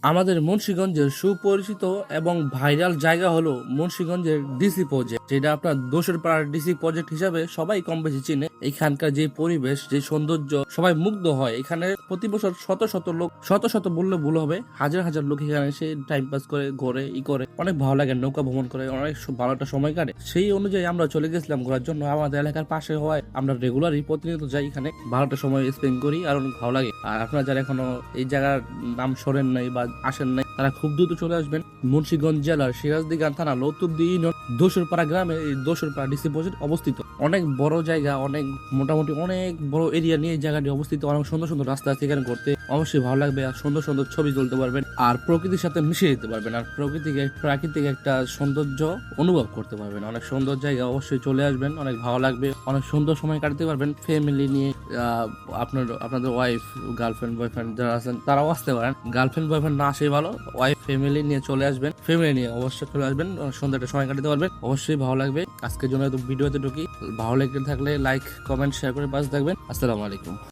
আমাদের মুন্সিগঞ্জের সুপরিচিত এবং ভাইরাল জায়গা হলো মুন্সিগঞ্জের ডিসি প্রজেক্ট, যেটা আপনার দোষের পাড়ার ডিসি প্রজেক্ট হিসাবে সবাই কম বেশি চিনে। এখানকার যে পরিবেশ, যে সৌন্দর্য, সবাই মুগ্ধ হয়। এখানে প্রতি বছর শত শত লোক, শত শত বললে ভুল হবে, হাজার হাজার লোক এখানে এসে টাইম পাস করে, ঘোরে, করে অনেক ভালো লাগে, নৌকা ভ্রমণ করে, অনেক ভালো একটা সময় কাটে। সেই অনুযায়ী আমরা চলে গেছিলাম ঘোরার জন্য। আমাদের এলাকার পাশে হওয়ায় আমরা রেগুলারই প্রতিনিয়ত যাই, এখানে ভালোটা সময় স্পেন্ড করি আর অনেক ভালো লাগে। আর আপনারা যারা এখনো এই জায়গার নাম শোনেন নাই বা আসেন নাই, তারা খুব দ্রুত চলে আসবেন। মুন্সিগঞ্জ জেলার সিরাজদিগান থানা লতুবদি ইউনিয়ন দোসরপাড়া গ্রামে এই দোসরপাড়া ডিসি প্রজেক্ট অবস্থিত। অনেক বড় জায়গা, অনেক মোটামুটি অনেক বড় এরিয়া নিয়ে এই জায়গাটি অবস্থিত। অনেক সুন্দর সুন্দর রাস্তা আছে এখানে ঘুরতে, অবশ্যই ভালো লাগবে। আর সুন্দর সুন্দর ছবি তুলতে পারবেন আর প্রকৃতির সাথে মিশে যেতে পারবেন আর প্রাকৃতিক একটা সৌন্দর্য অনুভব করতে পারবেন। অনেক সুন্দর জায়গা, অবশ্যই চলে আসবেন, অনেক ভালো লাগবে, অনেক সুন্দর সময় কাটাতে পারবেন ফ্যামিলি নিয়ে। আপনাদের ওয়াইফ, গার্লফ্রেন্ড, বয়ফ্রেন্ড যারা আছেন তারাও আসতে পারেন। গার্লফ্রেন্ড বয়ফ্রেন্ড না আসে ভালো, ওয়াইফ ফ্যামিলি নিয়ে চলে আসবেন। ফ্যামিলি নিয়ে অবশ্যই চলে আসবেন, সুন্দর একটা সময় কাটাতে পারবেন, অবশ্যই ভালো লাগবে। আজকের জন্য ভিডিওতে ঢুকি। ভালো লেগে থাকলে লাইক, কমেন্ট, শেয়ার করে পাশে থাকবেন। আসসালামু আলাইকুম।